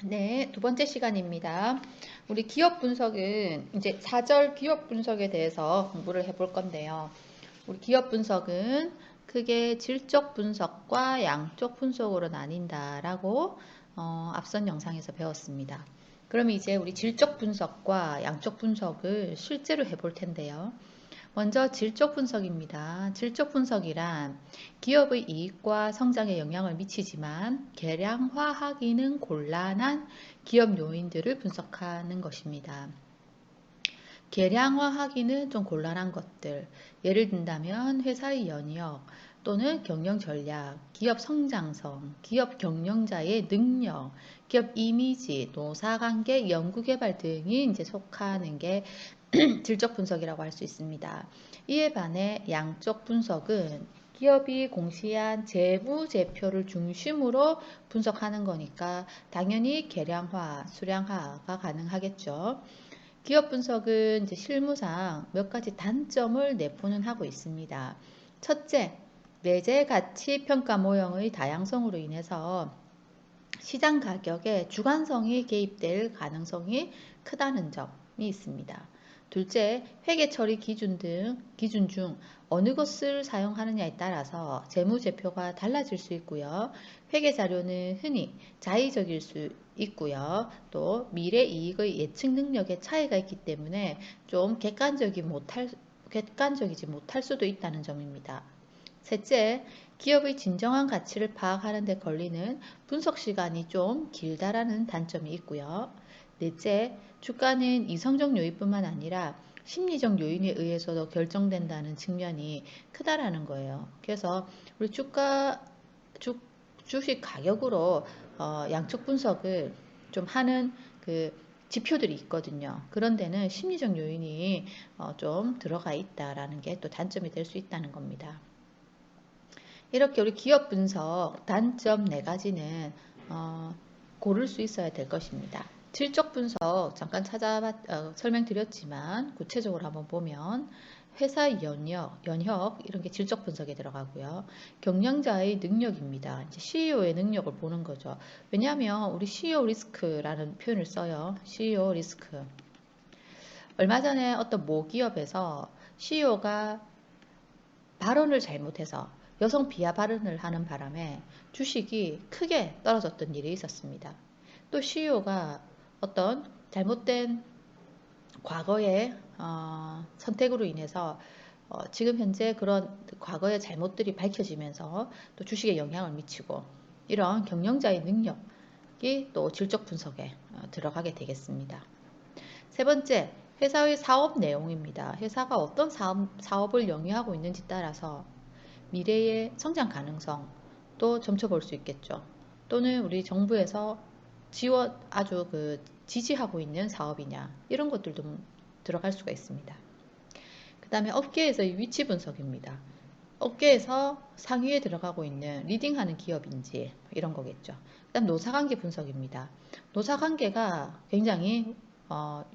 네, 두 번째 시간입니다. 우리 기업 분석은 이제 4절 기업 분석에 대해서 공부를 해볼 건데요. 우리 기업 분석은 크게 질적 분석과 양적 분석으로 나뉜다라고 앞선 영상에서 배웠습니다. 그럼 이제 우리 질적 분석과 양적 분석을 실제로 해볼 텐데요. 먼저 질적 분석입니다. 질적 분석이란 기업의 이익과 성장에 영향을 미치지만 계량화하기는 곤란한 기업 요인들을 분석하는 것입니다. 계량화하기는 좀 곤란한 것들, 예를 든다면 회사의 연역 또는 경영 전략, 기업 성장성, 기업 경영자의 능력, 기업 이미지, 노사관계, 연구개발 등이 이제 속하는 게 질적 분석이라고 할 수 있습니다. 이에 반해 양적 분석은 기업이 공시한 재무제표를 중심으로 분석하는 거니까 당연히 계량화, 수량화가 가능하겠죠. 기업 분석은 이제 실무상 몇 가지 단점을 내포는 하고 있습니다. 첫째, 내재 가치 평가 모형의 다양성으로 인해서 시장 가격에 주관성이 개입될 가능성이 크다는 점이 있습니다. 둘째, 회계 처리 기준 중 어느 것을 사용하느냐에 따라서 재무제표가 달라질 수 있고요. 회계 자료는 흔히 자의적일 수 있고요. 또 미래 이익의 예측 능력에 차이가 있기 때문에 좀 객관적이지 못할 수도 있다는 점입니다. 셋째, 기업의 진정한 가치를 파악하는 데 걸리는 분석 시간이 좀 길다라는 단점이 있고요. 넷째, 주가는 이성적 요인뿐만 아니라 심리적 요인에 의해서도 결정된다는 측면이 크다라는 거예요. 그래서 우리 주식 가격으로 양적 분석을 좀 하는 그 지표들이 있거든요. 그런 데는 심리적 요인이 좀 들어가 있다라는 게 또 단점이 될 수 있다는 겁니다. 이렇게 우리 기업 분석 단점 4가지는 고를 수 있어야 될 것입니다. 질적 분석 잠깐 설명드렸지만 구체적으로 한번 보면 회사 연역 이런 게 질적 분석에 들어가고요. 경영자의 능력입니다. 이제 CEO의 능력을 보는 거죠. 왜냐하면 우리 CEO 리스크라는 표현을 써요. CEO 리스크. 얼마 전에 어떤 모 기업에서 CEO가 발언을 잘못해서 여성 비하 발언을 하는 바람에 주식이 크게 떨어졌던 일이 있었습니다. 또 CEO가 어떤 잘못된 과거의 선택으로 인해서 지금 현재 그런 과거의 잘못들이 밝혀지면서 또 주식에 영향을 미치고 이런 경영자의 능력이 또 질적 분석에 들어가게 되겠습니다. 세 번째, 회사의 사업 내용입니다. 회사가 어떤 사업을 영위하고 있는지 따라서 미래의 성장 가능성도 점쳐볼 수 있겠죠. 또는 우리 정부에서 아주 지지하고 있는 사업이냐 이런 것들도 들어갈 수가 있습니다. 그 다음에 업계에서의 위치 분석입니다. 업계에서 상위에 들어가고 있는 리딩하는 기업인지 이런 거겠죠. 그다음 노사관계 분석입니다. 노사관계가 굉장히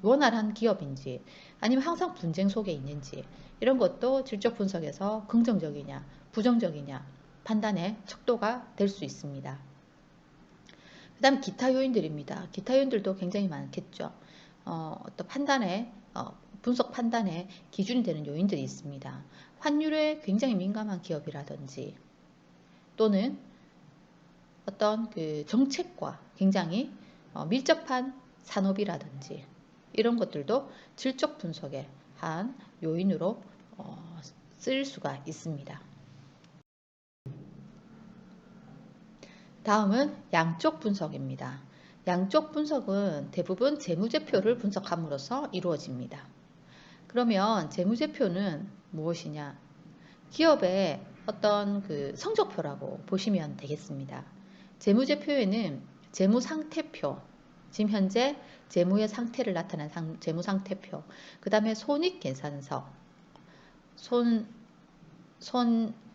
원활한 기업인지 아니면 항상 분쟁 속에 있는지 이런 것도 질적 분석에서 긍정적이냐 부정적이냐 판단의 척도가 될 수 있습니다. 그 다음 기타 요인들입니다. 기타 요인들도 굉장히 많겠죠. 어떤 분석 판단의 기준이 되는 요인들이 있습니다. 환율에 굉장히 민감한 기업이라든지 또는 어떤 정책과 굉장히 밀접한 산업이라든지 이런 것들도 질적 분석의 한 요인으로 쓰일 수가 있습니다. 다음은 양적 분석입니다. 양적 분석은 대부분 재무제표를 분석함으로써 이루어집니다. 그러면 재무제표는 무엇이냐? 기업의 어떤 성적표라고 보시면 되겠습니다. 재무제표에는 재무상태표, 지금 현재 재무의 상태를 나타낸 재무상태표, 그 다음에 손익계산서,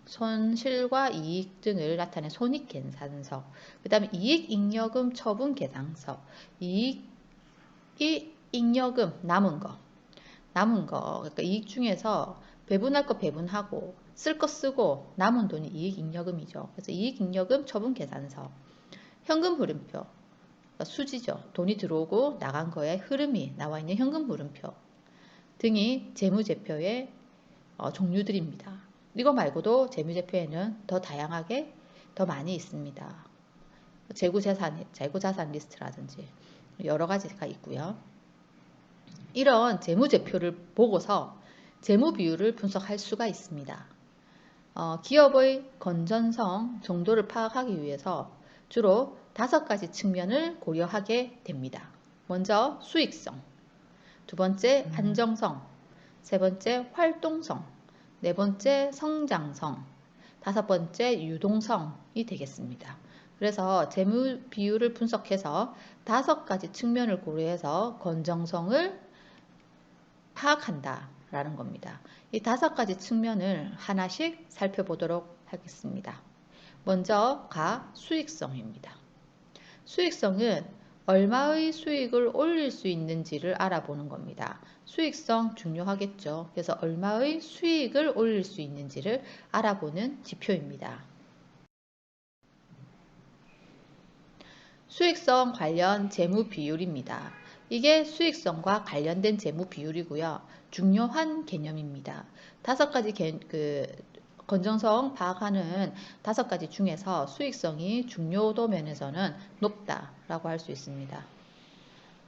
손실과 이익 등을 나타낸 손익계산서, 그 다음에 이익잉여금 처분계산서, 잉여금 남은 거, 그러니까 이익 중에서 배분할 거 배분하고 쓸 거 쓰고 남은 돈이 이익잉여금이죠. 그래서 이익잉여금 처분계산서, 현금흐름표, 수지죠. 돈이 들어오고 나간 거에 흐름이 나와 있는 현금 흐름표 등이 재무제표의 종류들입니다. 이거 말고도 재무제표에는 더 다양하게 더 많이 있습니다. 재고자산 리스트라든지 여러 가지가 있고요. 이런 재무제표를 보고서 재무비율을 분석할 수가 있습니다. 기업의 건전성 정도를 파악하기 위해서 주로 5가지 측면을 고려하게 됩니다. 먼저 수익성, 두 번째 안정성, 세 번째 활동성, 네 번째 성장성, 다섯 번째 유동성이 되겠습니다. 그래서 재무 비율을 분석해서 5가지 측면을 고려해서 건전성을 파악한다 라는 겁니다. 이 5가지 측면을 하나씩 살펴보도록 하겠습니다. 먼저 수익성입니다. 수익성은 얼마의 수익을 올릴 수 있는지를 알아보는 겁니다. 수익성 중요하겠죠. 그래서 얼마의 수익을 올릴 수 있는지를 알아보는 지표입니다. 수익성 관련 재무 비율입니다. 이게 수익성과 관련된 재무 비율이고요. 중요한 개념입니다. 5가지 건전성 파악하는 5가지 중에서 수익성이 중요도 면에서는 높다라고 할 수 있습니다.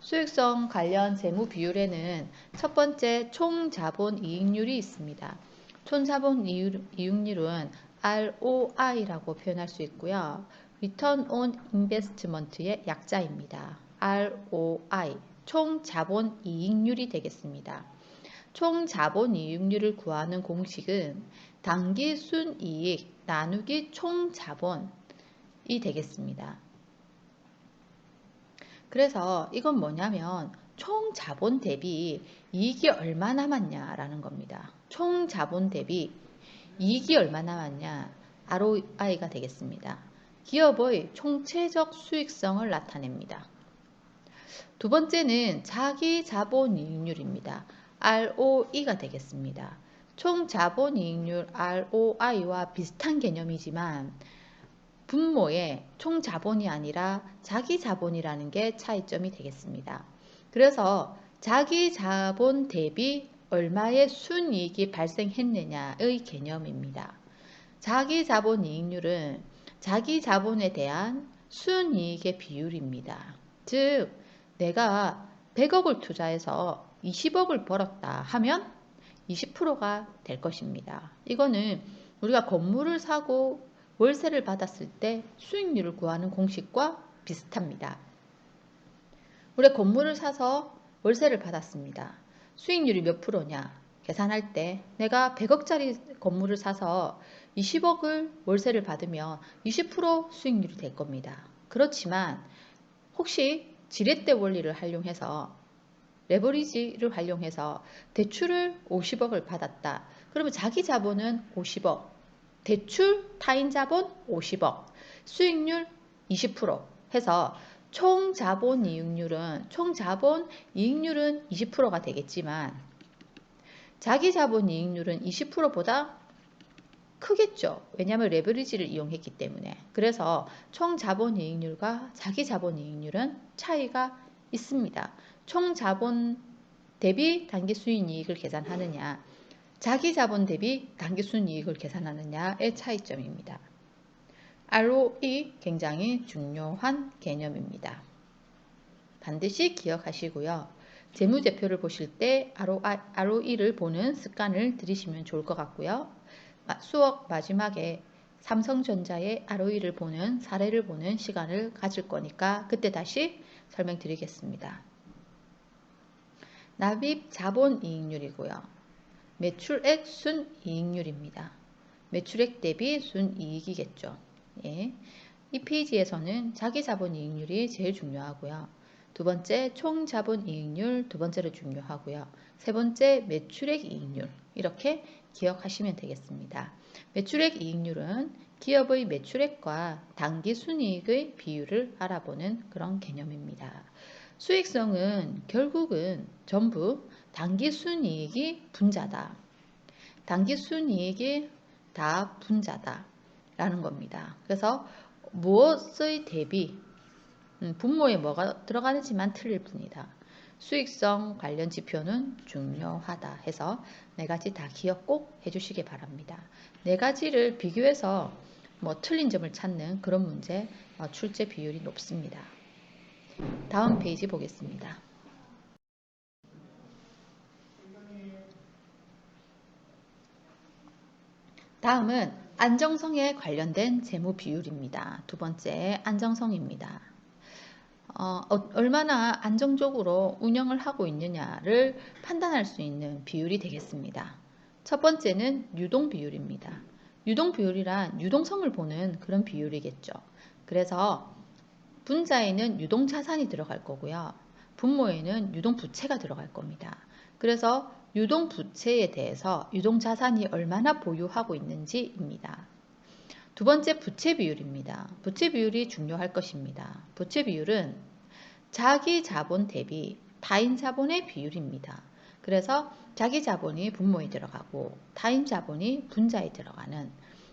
수익성 관련 재무 비율에는 첫 번째 총자본이익률이 있습니다. 총자본이익률은 ROI라고 표현할 수 있고요. Return on Investment의 약자입니다. ROI, 총자본이익률이 되겠습니다. 총자본이익률을 구하는 공식은 당기순이익 나누기 총자본이 되겠습니다. 그래서 이건 뭐냐면 총자본 대비 이익이 얼마 남았냐라는 겁니다. 총자본 대비 이익이 얼마 남았냐 ROI가 되겠습니다. 기업의 총체적 수익성을 나타냅니다. 두 번째는 자기자본이익률입니다. ROE가 되겠습니다. 총자본이익률 ROI와 비슷한 개념이지만 분모에 총자본이 아니라 자기자본이라는 게 차이점이 되겠습니다. 그래서 자기자본 대비 얼마의 순이익이 발생했느냐의 개념입니다. 자기자본이익률은 자기자본에 대한 순이익의 비율입니다. 즉 내가 100억을 투자해서 20억을 벌었다 하면 20%가 될 것입니다. 이거는 우리가 건물을 사고 월세를 받았을 때 수익률을 구하는 공식과 비슷합니다. 우리가 건물을 사서 월세를 받았습니다. 수익률이 몇 프로냐? 계산할 때 내가 100억짜리 건물을 사서 20억을 월세를 받으면 20% 수익률이 될 겁니다. 그렇지만 혹시 지렛대 원리를 활용해서 레버리지를 활용해서 대출을 50억을 받았다. 그러면 자기 자본은 50억, 대출 타인 자본 50억, 수익률 20% 해서 총 자본 이익률은 20%가 되겠지만 자기 자본 이익률은 20%보다 크겠죠. 왜냐하면 레버리지를 이용했기 때문에. 그래서 총 자본 이익률과 자기 자본 이익률은 차이가 있습니다. 총 자본 대비 단기 수익이익을 계산하느냐, 자기 자본 대비 단기 순이익을 계산하느냐의 차이점입니다. ROE 굉장히 중요한 개념입니다. 반드시 기억하시고요. 재무제표를 보실 때 ROE를 보는 습관을 들이시면 좋을 것 같고요. 수업 마지막에 삼성전자의 ROE를 보는 사례를 보는 시간을 가질 거니까 그때 다시 설명드리겠습니다. 납입 자본이익률이고요. 매출액 순이익률입니다. 매출액 대비 순이익이겠죠. 예. 이 페이지에서는 자기자본이익률이 제일 중요하고요. 두 번째 총자본이익률 두 번째로 중요하고요. 세 번째 매출액 이익률 이렇게 기억하시면 되겠습니다. 매출액 이익률은 기업의 매출액과 당기 순이익의 비율을 알아보는 그런 개념입니다. 수익성은 결국은 전부 당기 순이익이 분자다. 당기 순이익이 다 분자다 라는 겁니다. 그래서 무엇의 대비 분모에 뭐가 들어가는지만 틀릴 뿐이다. 수익성 관련 지표는 중요하다 해서 네 가지 다 기억 꼭 해주시기 바랍니다. 네 가지를 비교해서 뭐 틀린 점을 찾는 그런 문제 출제 비율이 높습니다. 다음 페이지 보겠습니다. 다음은 안정성에 관련된 재무 비율입니다. 두 번째 안정성입니다. 얼마나 안정적으로 운영을 하고 있느냐를 판단할 수 있는 비율이 되겠습니다. 첫 번째는 유동 비율입니다. 유동 비율이란 유동성을 보는 그런 비율이겠죠. 그래서 분자에는 유동 자산이 들어갈 거고요. 분모에는 유동 부채가 들어갈 겁니다. 그래서 유동 부채에 대해서 유동 자산이 얼마나 보유하고 있는지입니다. 두 번째 부채 비율입니다. 부채 비율이 중요할 것입니다. 부채 비율은 자기 자본 대비 타인 자본의 비율입니다. 그래서 자기 자본이 분모에 들어가고 타인 자본이 분자에 들어가는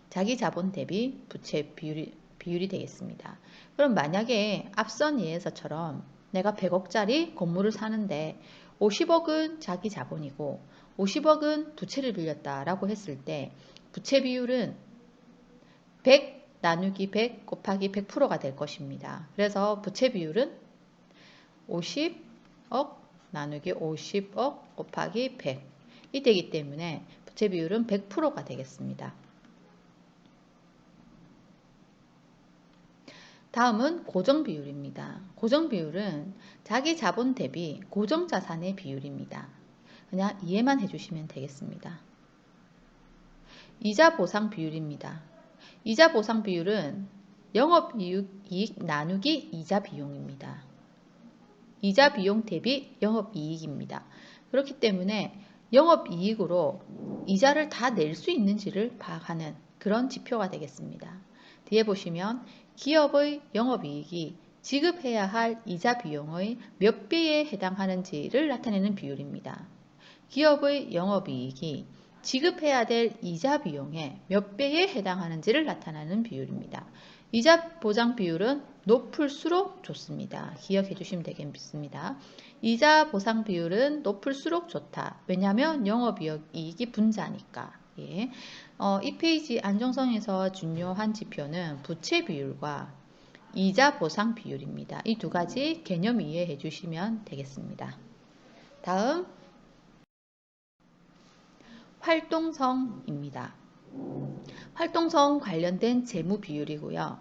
자기 자본 대비 부채 비율이 되겠습니다. 그럼 만약에 앞선 예에서처럼 내가 100억짜리 건물을 사는데 50억은 자기 자본이고 50억은 부채를 빌렸다라고 했을 때 부채 비율은 100 나누기 100 곱하기 100%가 될 것입니다. 그래서 부채 비율은 50억 나누기 50억 곱하기 100이 되기 때문에 부채 비율은 100%가 되겠습니다. 다음은 고정 비율입니다. 고정 비율은 자기 자본 대비 고정 자산의 비율입니다. 그냥 이해만 해주시면 되겠습니다. 이자 보상 비율입니다. 이자 보상 비율은 영업이익 나누기 이자 비용입니다. 이자 비용 대비 영업이익입니다. 그렇기 때문에 영업이익으로 이자를 다 낼 수 있는지를 파악하는 그런 지표가 되겠습니다. 뒤에 보시면 기업의 영업이익이 지급해야 할 이자 비용의 몇 배에 해당하는지를 나타내는 비율입니다. 기업의 영업이익이 지급해야 될 이자 비용의 몇 배에 해당하는지를 나타내는 비율입니다. 이자 보상 비율은 높을수록 좋습니다. 기억해 주시면 되겠습니다. 이자 보상 비율은 높을수록 좋다. 왜냐하면 영업이익이 분자니까. 예. 이 페이지 안정성에서 중요한 지표는 부채 비율과 이자 보상 비율입니다. 이 두 가지 개념 이해해 주시면 되겠습니다. 다음 활동성입니다. 활동성 관련된 재무 비율이고요.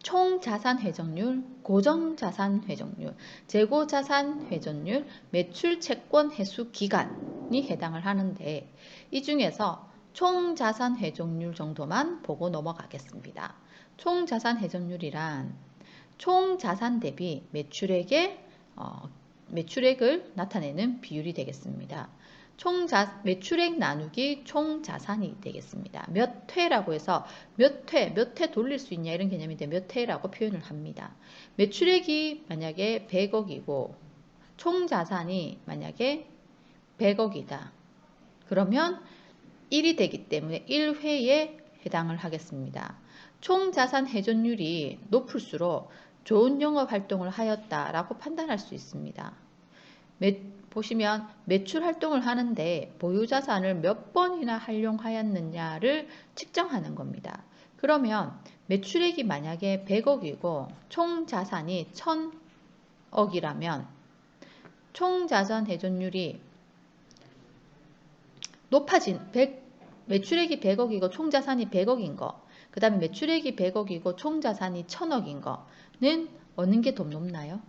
총자산 회전율, 고정자산 회전율, 재고자산 회전율, 매출 채권 회수 기간이 해당을 하는데 이 중에서 총자산 회전율 정도만 보고 넘어가겠습니다. 총자산 회전율이란 총자산 대비 매출액을 나타내는 비율이 되겠습니다. 매출액 나누기 총자산이 되겠습니다. 몇 회라고 해서 몇 회 돌릴 수 있냐 이런 개념인데 몇 회라고 표현을 합니다. 매출액이 만약에 100억이고 총자산이 만약에 100억이다. 그러면 1이 되기 때문에 1회에 해당을 하겠습니다. 총자산 회전율이 높을수록 좋은 영업활동을 하였다라고 판단할 수 있습니다. 보시면 매출 활동을 하는데 보유자산을 몇 번이나 활용하였느냐를 측정하는 겁니다. 그러면 매출액이 만약에 100억이고 총자산이 1000억이라면 총자산 회전율이 매출액이 100억이고 총자산이 100억인 거, 그 다음에 매출액이 100억이고 총자산이 1000억인 거는 어느 게 더 높나요?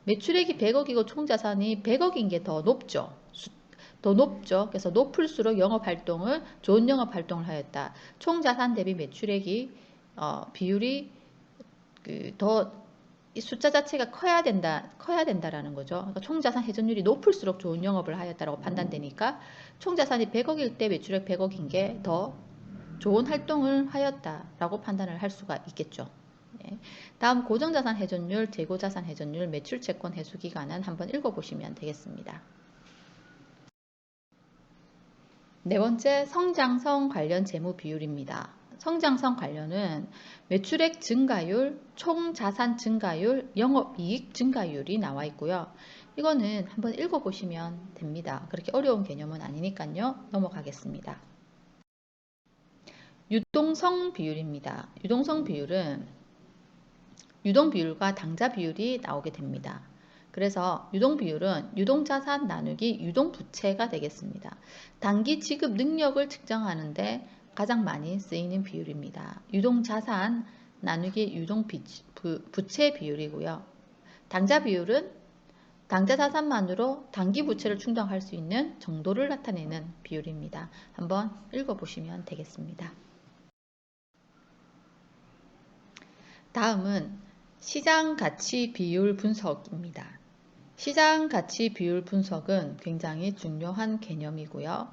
매출액이 100억이고 총자산이 100억인 게 더 높죠. 그래서 높을수록 좋은 영업활동을 하였다. 총자산 대비 매출액이 비율이 이 숫자 자체가 커야 된다라는 거죠. 그러니까 총자산 회전율이 높을수록 좋은 영업을 하였다라고 판단되니까 총자산이 100억일 때 매출액 100억인 게 더 좋은 활동을 하였다라고 판단을 할 수가 있겠죠. 네. 다음 고정자산 회전율, 재고자산 회전율, 매출채권 회수기간은 한번 읽어보시면 되겠습니다. 네 번째 성장성 관련 재무 비율입니다. 성장성 관련은 매출액 증가율, 총자산 증가율, 영업이익 증가율이 나와 있고요. 이거는 한번 읽어보시면 됩니다. 그렇게 어려운 개념은 아니니까요. 넘어가겠습니다. 유동성 비율입니다. 유동성 비율은 유동 비율과 당자 비율이 나오게 됩니다. 그래서 유동 비율은 유동자산 나누기 유동부채가 되겠습니다. 단기 지급 능력을 측정하는데 가장 많이 쓰이는 비율입니다. 유동자산 나누기 유동부채 비율이고요. 당자 비율은 당자 자산만으로 단기 부채를 충당할 수 있는 정도를 나타내는 비율입니다. 한번 읽어보시면 되겠습니다. 다음은 시장가치 비율 분석입니다. 시장가치 비율 분석은 굉장히 중요한 개념이고요.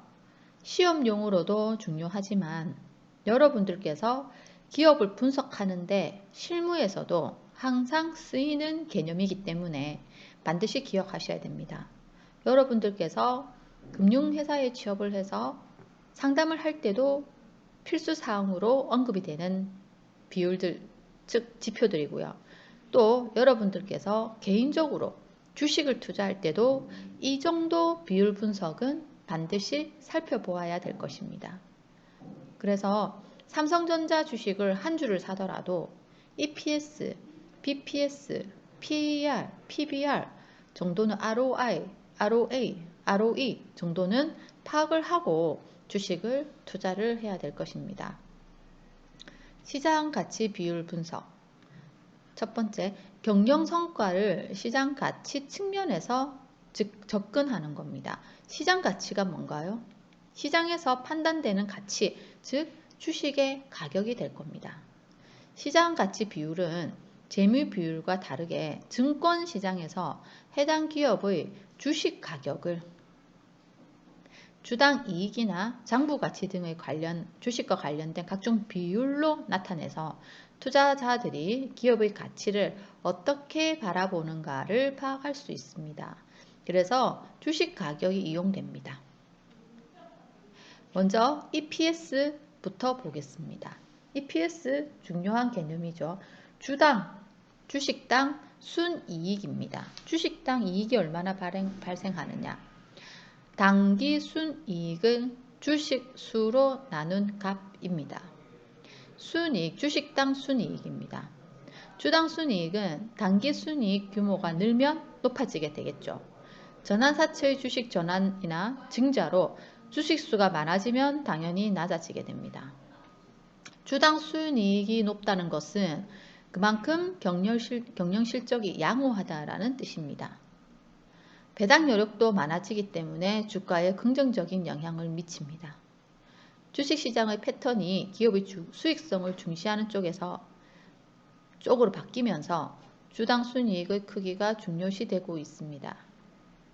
시험용으로도 중요하지만 여러분들께서 기업을 분석하는데 실무에서도 항상 쓰이는 개념이기 때문에 반드시 기억하셔야 됩니다. 여러분들께서 금융회사에 취업을 해서 상담을 할 때도 필수사항으로 언급이 되는 비율들, 즉 지표들이고요. 또 여러분들께서 개인적으로 주식을 투자할 때도 이 정도 비율 분석은 반드시 살펴보아야 될 것입니다. 그래서 삼성전자 주식을 한 주를 사더라도 EPS, BPS, PER, PBR 정도는 ROI, ROA, ROE 정도는 파악을 하고 주식을 투자를 해야 될 것입니다. 시장 가치 비율 분석. 첫 번째, 경영 성과를 시장 가치 측면에서 접근하는 겁니다. 시장 가치가 뭔가요? 시장에서 판단되는 가치, 즉 주식의 가격이 될 겁니다. 시장 가치 비율은 재무 비율과 다르게 증권 시장에서 해당 기업의 주식 가격을 주당 이익이나 장부 가치 등의 주식과 관련된 각종 비율로 나타내서 투자자들이 기업의 가치를 어떻게 바라보는가를 파악할 수 있습니다. 그래서 주식 가격이 이용됩니다. 먼저 EPS부터 보겠습니다. EPS 중요한 개념이죠. 주식당 순이익입니다. 주식당 이익이 얼마나 발생하느냐. 단기 순이익은 주식 수로 나눈 값입니다. 순이익, 주식당 순이익입니다. 주당 순이익은 단기 순이익 규모가 늘면 높아지게 되겠죠. 전환사채의 주식 전환이나 증자로 주식 수가 많아지면 당연히 낮아지게 됩니다. 주당 순이익이 높다는 것은 그만큼 경영 실적이 양호하다라는 뜻입니다. 배당 여력도 많아지기 때문에 주가에 긍정적인 영향을 미칩니다. 주식시장의 패턴이 기업의 수익성을 중시하는 쪽으로 바뀌면서 주당 순이익의 크기가 중요시되고 있습니다.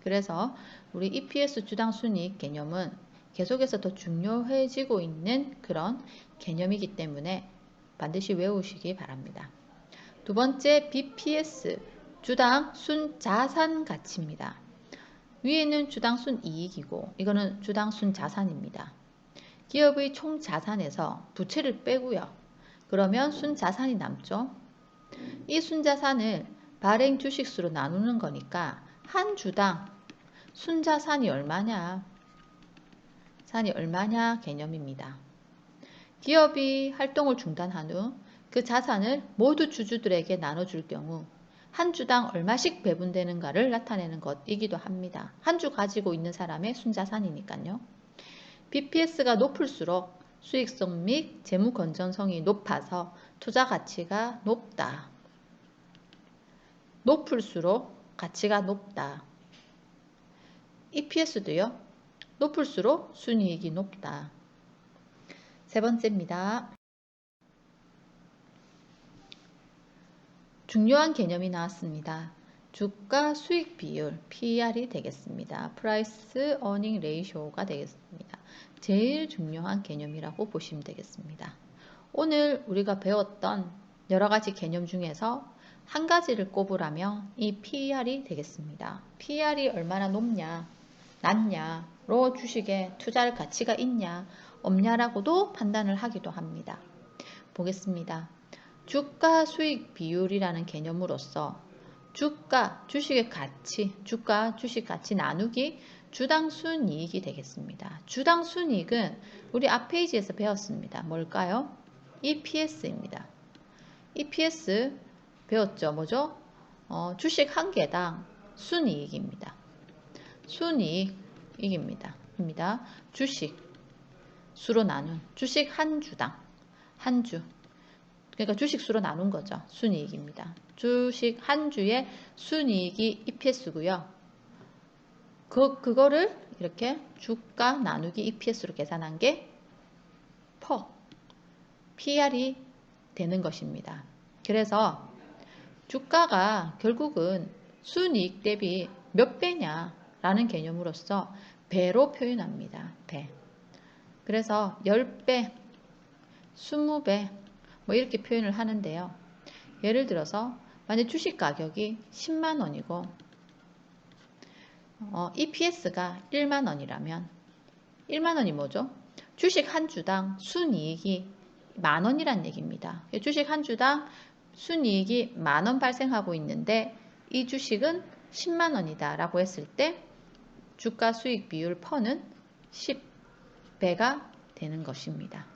그래서 우리 EPS 주당 순이익 개념은 계속해서 더 중요해지고 있는 그런 개념이기 때문에 반드시 외우시기 바랍니다. 두 번째, BPS 주당 순자산 가치입니다. 위에는 주당 순이익이고 이거는 주당 순자산입니다. 기업의 총 자산에서 부채를 빼고요. 그러면 순자산이 남죠. 이 순자산을 발행 주식수로 나누는 거니까 한 주당 순자산이 얼마냐? 산이 얼마냐 개념입니다. 기업이 활동을 중단한 후 그 자산을 모두 주주들에게 나눠줄 경우 한 주당 얼마씩 배분되는가를 나타내는 것이기도 합니다. 한 주 가지고 있는 사람의 순자산이니까요. BPS가 높을수록 수익성 및 재무 건전성이 높아서 투자 가치가 높다. 높을수록 가치가 높다. EPS도요. 높을수록 순이익이 높다. 세 번째입니다. 중요한 개념이 나왔습니다. 주가 수익 비율 PER이 되겠습니다. Price Earning Ratio가 되겠습니다. 제일 중요한 개념이라고 보시면 되겠습니다. 오늘 우리가 배웠던 여러 가지 개념 중에서 한 가지를 꼽으라면 이 PER이 되겠습니다. PER이 얼마나 높냐, 낮냐로 주식에 투자할 가치가 있냐, 없냐라고도 판단을 하기도 합니다. 보겠습니다. 주가 수익 비율이라는 개념으로서 주가, 주식의 가치, 주가, 주식 가치 나누기 주당 순이익이 되겠습니다. 주당 순이익은 우리 앞 페이지에서 배웠습니다. 뭘까요? EPS입니다. EPS 배웠죠? 뭐죠? 주식 한 개당 순이익입니다. 순이익입니다. 주식 수로 나눈 주식 한 주당 한 주. 그러니까 주식 수로 나눈 거죠. 순이익입니다. 주식 한 주의 순이익이 EPS고요. 그거를 이렇게 주가 나누기 EPS로 계산한 게 PR이 되는 것입니다. 그래서 주가가 결국은 순이익 대비 몇 배냐 라는 개념으로서 배로 표현합니다. 배. 그래서 10배, 20배 뭐 이렇게 표현을 하는데요. 예를 들어서 만약 주식 가격이 10만 원이고 EPS가 1만 원이라면 1만 원이 뭐죠? 주식 한 주당 순이익이 만 원이란 얘기입니다. 주식 한 주당 순이익이 만 원 발생하고 있는데 이 주식은 10만 원이다 라고 했을 때 주가 수익 비율 퍼는 10배가 되는 것입니다.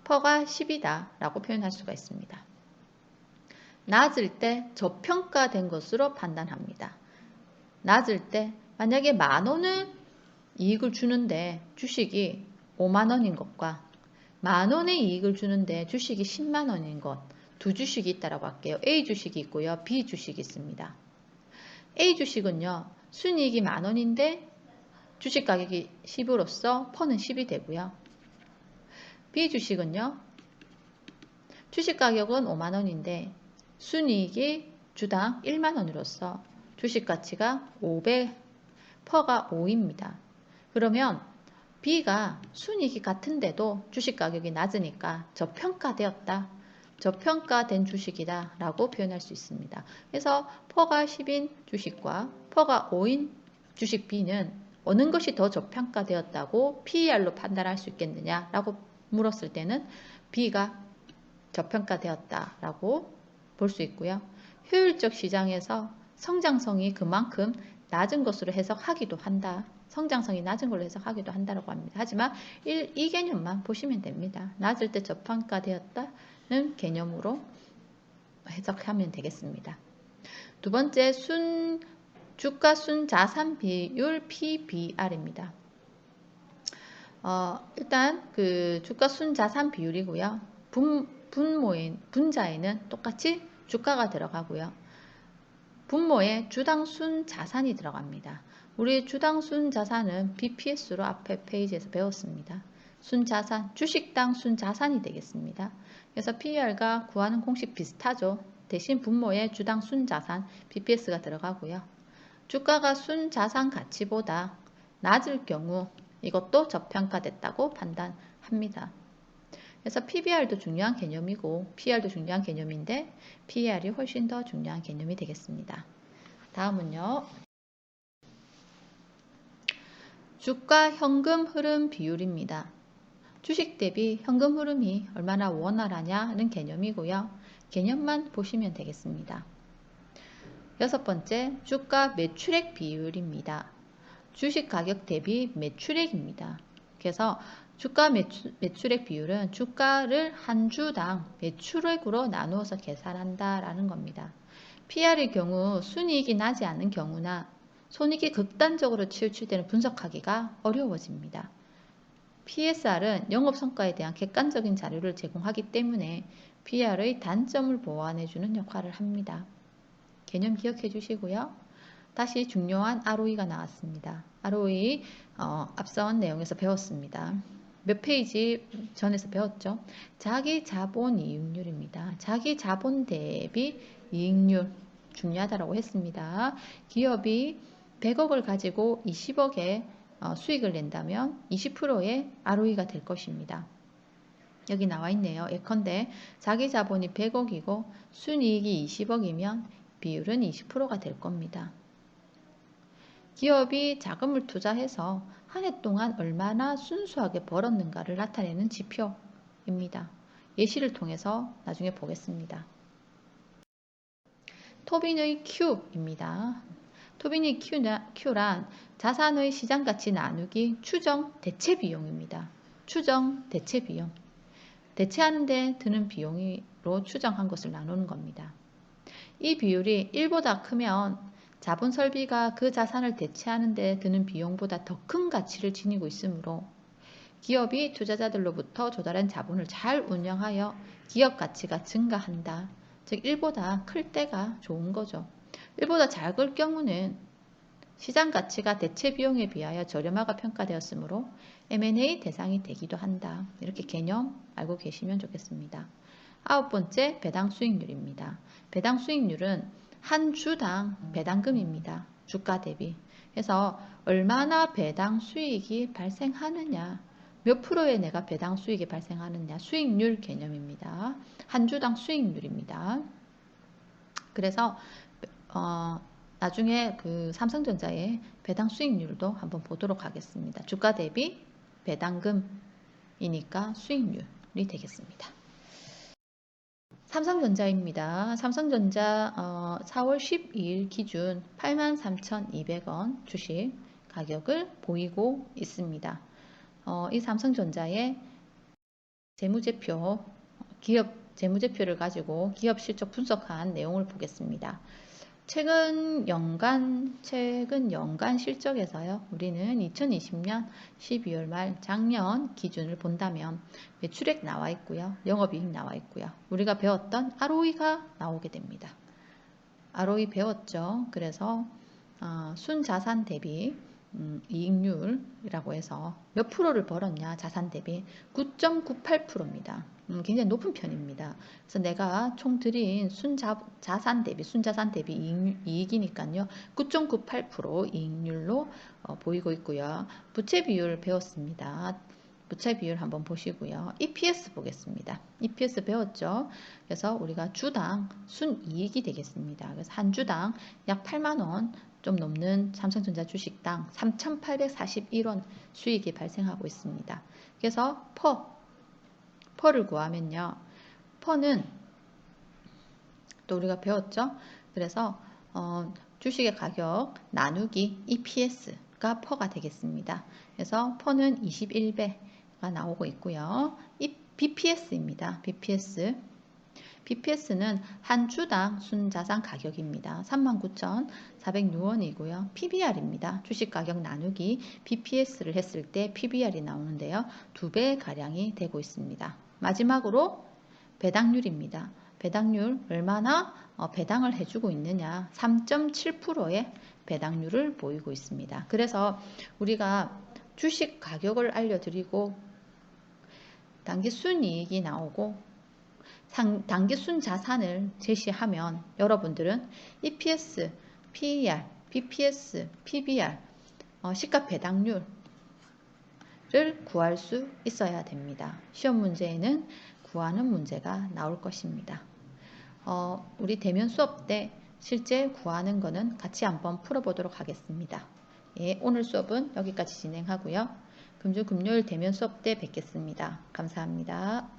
퍼가 10이다 라고 표현할 수가 있습니다. 낮을 때 저평가된 것으로 판단합니다. 낮을 때 만약에 만 원을 이익을 주는데 주식이 5만 원인 것과 만 원의 이익을 주는데 주식이 10만 원인 것, 두 주식이 있다고 할게요. A 주식이 있고요. B 주식이 있습니다. A 주식은요. 순이익이 만 원인데 주식 가격이 10으로서 퍼는 10이 되고요. B 주식은요. 주식 가격은 5만 원인데 순이익이 주당 1만 원으로서 주식 가치가 5배, 퍼가 5입니다. 그러면 B가 순이익이 같은데도 주식 가격이 낮으니까 저평가되었다. 저평가된 주식이다 라고 표현할 수 있습니다. 그래서 퍼가 10인 주식과 퍼가 5인 주식 B는 어느 것이 더 저평가되었다고 PER로 판단할 수 있겠느냐 라고 물었을 때는 B가 저평가되었다 라고 볼 수 있고요. 효율적 시장에서 성장성이 그만큼 낮은 것으로 해석하기도 한다. 성장성이 낮은 걸로 해석하기도 한다고 합니다. 하지만 이 개념만 보시면 됩니다. 낮을 때 저평가되었다는 개념으로 해석하면 되겠습니다. 두 번째 주가 순자산 비율 PBR입니다. 일단 그 주가 순자산 비율이고요. 분자에는 똑같이 주가가 들어가고요. 분모에 주당 순자산이 들어갑니다. 우리 주당 순자산은 BPS로 앞에 페이지에서 배웠습니다. 순자산, 주식당 순자산이 되겠습니다. 그래서 PER과 구하는 공식 비슷하죠. 대신 분모에 주당 순자산, BPS가 들어가고요. 주가가 순자산 가치보다 낮을 경우 이것도 저평가됐다고 판단합니다. 그래서 PBR도 중요한 개념이고 PER도 중요한 개념인데 PER이 훨씬 더 중요한 개념이 되겠습니다. 다음은요. 주가 현금 흐름 비율입니다. 주식 대비 현금 흐름이 얼마나 원활하냐는 개념이고요. 개념만 보시면 되겠습니다. 여섯 번째, 주가 매출액 비율입니다. 주식 가격 대비 매출액입니다. 그래서 주가 매출액 비율은 주가를 한 주당 매출액으로 나누어서 계산한다라는 겁니다. PR의 경우 순이익이 나지 않는 경우나 손익이 극단적으로 치우칠 때는 분석하기가 어려워집니다. PSR은 영업성과에 대한 객관적인 자료를 제공하기 때문에 PR의 단점을 보완해주는 역할을 합니다. 개념 기억해 주시고요. 다시 중요한 ROE가 나왔습니다. ROE 앞선 내용에서 배웠습니다. 몇 페이지 전에서 배웠죠? 자기 자본 이익률입니다. 자기 자본 대비 이익률 중요하다고 했습니다. 기업이 100억을 가지고 20억의 수익을 낸다면 20%의 ROE가 될 것입니다. 여기 나와 있네요. 예컨대 자기 자본이 100억이고 순이익이 20억이면 비율은 20%가 될 겁니다. 기업이 자금을 투자해서 한 해 동안 얼마나 순수하게 벌었는가를 나타내는 지표입니다. 예시를 통해서 나중에 보겠습니다. 토빈의 Q입니다. 토빈의 Q란 자산의 시장가치 나누기 추정 대체비용입니다. 추정 대체비용. 대체하는 데 드는 비용으로 추정한 것을 나누는 겁니다. 이 비율이 1보다 크면 자본 설비가 그 자산을 대체하는 데 드는 비용보다 더 큰 가치를 지니고 있으므로 기업이 투자자들로부터 조달한 자본을 잘 운영하여 기업 가치가 증가한다. 즉 1보다 클 때가 좋은 거죠. 1보다 작을 경우는 시장 가치가 대체 비용에 비하여 저렴하게 평가되었으므로 M&A 대상이 되기도 한다. 이렇게 개념 알고 계시면 좋겠습니다. 9번째, 배당 수익률입니다. 배당 수익률은 한 주당 배당금입니다. 주가 대비. 그래서 얼마나 배당 수익이 발생하느냐, 몇 프로에 내가 배당 수익이 발생하느냐, 수익률 개념입니다. 한 주당 수익률입니다. 그래서 나중에 그 삼성전자의 배당 수익률도 한번 보도록 하겠습니다. 주가 대비 배당금이니까 수익률이 되겠습니다. 삼성전자입니다. 삼성전자 4월 12일 기준 83,200원 주식 가격을 보이고 있습니다. 이 삼성전자의 재무제표, 기업 재무제표를 가지고 기업 실적 분석한 내용을 보겠습니다. 최근 연간 실적에서요, 우리는 2020년 12월 말 작년 기준을 본다면 매출액 나와 있고요, 영업이익 나와 있고요, 우리가 배웠던 ROE가 나오게 됩니다. ROE 배웠죠. 그래서 순자산 대비 이익률이라고 해서 몇 프로를 벌었냐, 자산 대비 9.98%입니다. 굉장히 높은 편입니다. 그래서 내가 총 들인 순자산 대비 이익이니까요. 9.98% 이익률로 보이고 있고요. 부채 비율 배웠습니다. 부채 비율 한번 보시고요. EPS 보겠습니다. EPS 배웠죠. 그래서 우리가 주당 순이익이 되겠습니다. 그래서 한 주당 약 8만원 좀 넘는 삼성전자 주식당 3,841원 수익이 발생하고 있습니다. 그래서 퍼를 구하면요. 퍼는 또 우리가 배웠죠. 그래서 주식의 가격 나누기 EPS가 퍼가 되겠습니다. 그래서 퍼는 21배가 나오고 있고요. 이 BPS입니다. BPS는 한 주당 순자산 가격입니다. 39,406원이고요. PBR입니다. 주식가격 나누기 BPS를 했을 때 PBR이 나오는데요. 2배 가량이 되고 있습니다. 마지막으로 배당률입니다. 배당률 얼마나 배당을 해주고 있느냐, 3.7%의 배당률을 보이고 있습니다. 그래서 우리가 주식 가격을 알려드리고 단기 순이익이 나오고 단기 순자산을 제시하면 여러분들은 EPS, PER, BPS, PBR, 시가 배당률을 구할 수 있어야 됩니다. 시험 문제에는 구하는 문제가 나올 것입니다. 우리 대면 수업 때 실제 구하는 거는 같이 한번 풀어보도록 하겠습니다. 예, 오늘 수업은 여기까지 진행하고요. 금주 금요일 대면 수업 때 뵙겠습니다. 감사합니다.